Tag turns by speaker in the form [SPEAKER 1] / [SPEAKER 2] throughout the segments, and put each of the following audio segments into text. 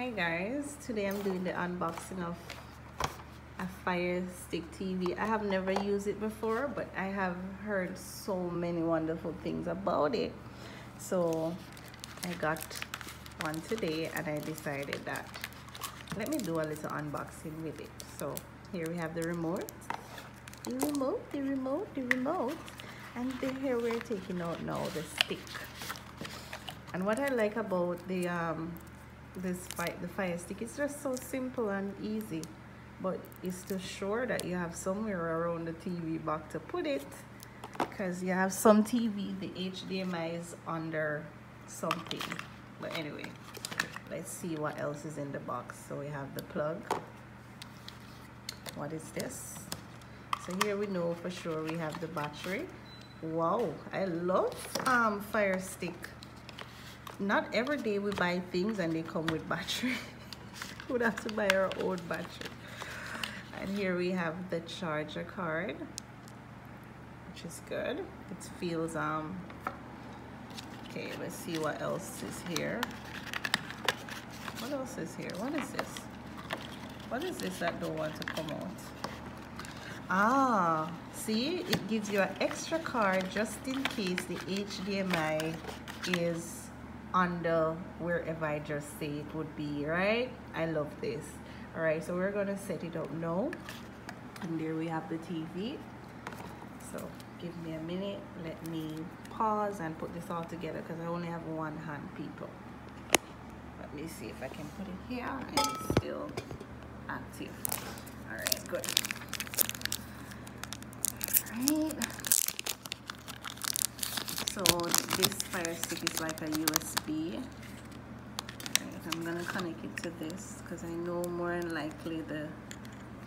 [SPEAKER 1] Hi guys, today I'm doing the unboxing of a Fire Stick TV. I have never used it before, but I have heard so many wonderful things about it. So I got one today and I decided that let me do a little unboxing with it. So here we have the remote, and here we're taking out now the stick. And what I like about the Fire Stick, it's just so simple and easy, but it's to sure that you have somewhere around the TV box to put it, because you have some TV, the HDMI is under something. But anyway, let's see what else is in the box. So we have the plug. What is this? So here we know for sure we have the battery. Wow, I love Fire Stick. Not every day we buy things and they come with battery. We'd have to buy our own battery. And here we have the charger card, which is good. It feels okay, let's see what else is here. What else is here? What is this? What is this that don't want to come out? Ah, see, it gives you an extra card just in case the HDMI is under wherever I just say it would be, right? I love this. All right, so we're gonna set it up now. And there we have the TV. So give me a minute, let me pause and put this all together because I only have one hand, people. Let me see if I can put it here and it's still active. All right, good. All right. So this Fire Stick is like a USB. Right, I'm gonna connect it to this because I know more than likely the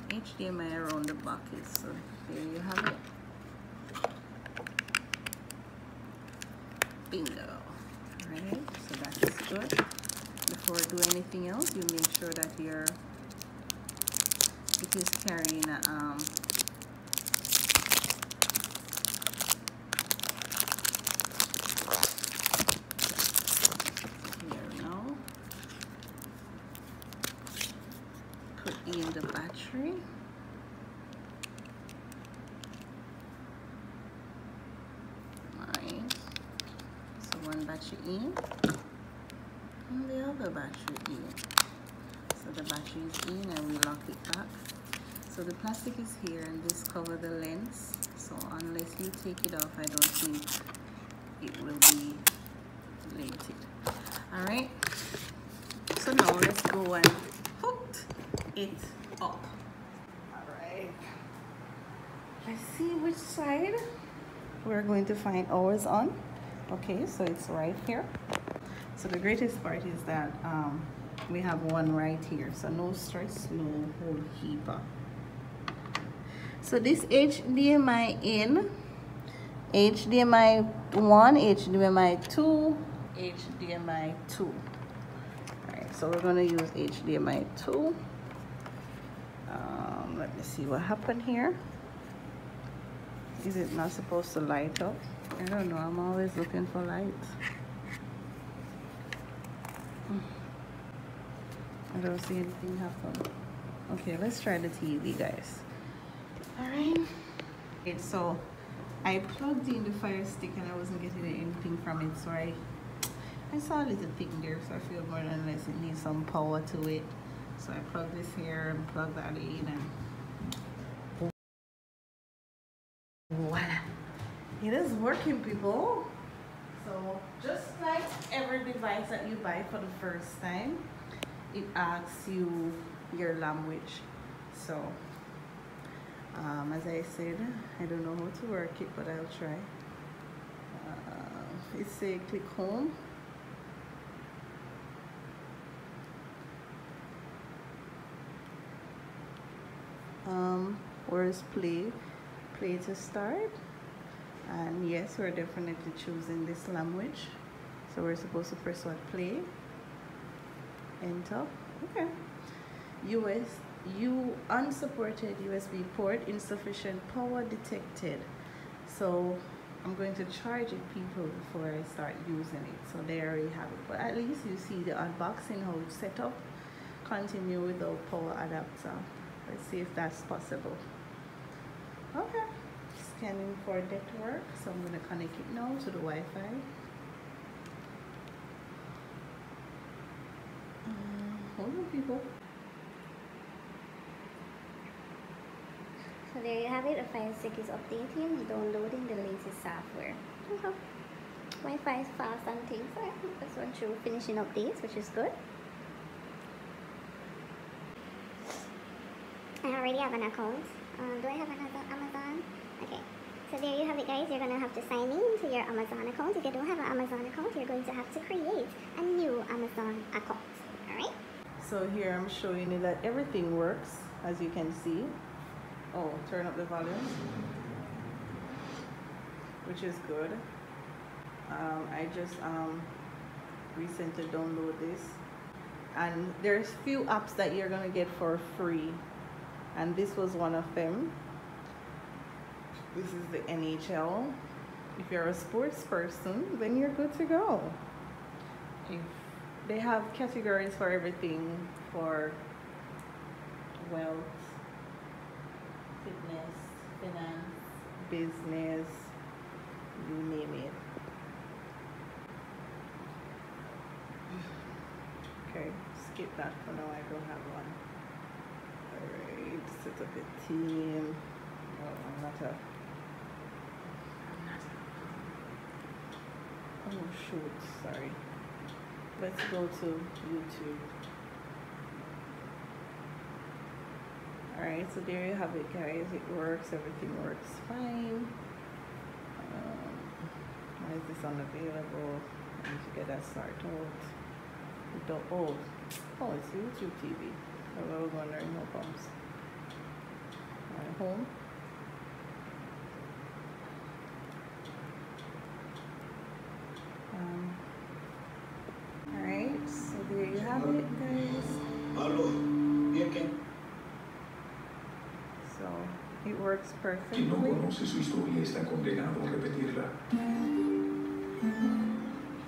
[SPEAKER 1] HDMI around the back is. So there you have it. Bingo. Alright, so that is good. Before you do anything else, you make sure that it is carrying a in the battery. Nice. So one battery in and the other battery in. So the battery is in and we lock it back. So the plastic is here and this covers the lens. So unless you take it off, I don't think it will be limited. Alright. So now let's go and hook it up. All right, let's see which side we're going to find ours on. Okay, so it's right here. So the greatest part is that we have one right here, so no stress, no whole heaper. So this HDMI in, HDMI 1, HDMI 2, HDMI 2. All right, so we're going to use HDMI 2. Let me see what happened here. Is it not supposed to light up? I don't know, I'm always looking for lights. I don't see anything happen. Okay, let's try the TV, guys. All right. Okay, so I plugged in the Fire Stick and I wasn't getting anything from it, so I saw a little thing there, so I feel more than less it needs some power to it. So I plug this here and plug that in and voila, it is working, people. So just like every device that you buy for the first time, it asks you your language. So as I said, I don't know how to work it, but I'll try. It says click home. Where's play to start, and yes, we're definitely choosing this language, so we're supposed to press what, play, enter. Okay. Unsupported USB port, insufficient power detected. So I'm going to charge it, people, before I start using it. So there you have it. But at least you see the unboxing, how it's set up. continue without power adapter. Let's see if that's possible. Okay, scanning for network, so I'm going to connect it now to the Wi-Fi. Hold on, people.
[SPEAKER 2] So there you have it, the Fire Stick is updating, downloading the latest software. Okay. Wi-Fi is fast and things, so I think this one through finishing updates, which is good. I already have an account. Do I have another Amazon? Okay. So there you have it, guys. You're going to have to sign in to your Amazon account. If you don't have an Amazon account, you're going to have to create a new Amazon account. Alright?
[SPEAKER 1] So here I'm showing you that everything works, as you can see. Oh, turn up the volume, which is good. I just recently downloaded this, and there's few apps that you're gonna get for free, and this was one of them. This is the NHL. If you're a sports person, then you're good to go. If they have categories for everything, for wealth, fitness, finance, business, you name it. Okay, skip that for now, I don't have one. Alright, set up a team. Oh, I'm not a oh shoot, sorry. Let's go to YouTube. Alright, so there you have it, guys. It works, everything works fine. Why is this unavailable? I need to get that started out. Oh, it's YouTube TV. I was wondering how comes. Alright, home. Alright, so there you have it, guys. So it works perfectly.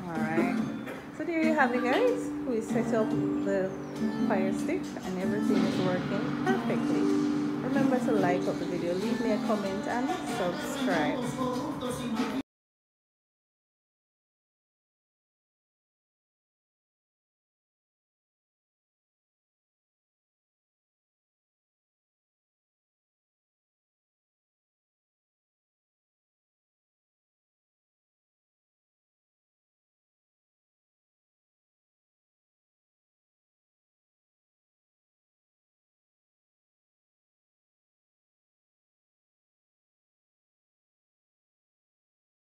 [SPEAKER 1] Alright, so there you have it, guys. We set up the Fire Stick and everything is working perfectly. Remember to like up the video, leave me a comment and subscribe.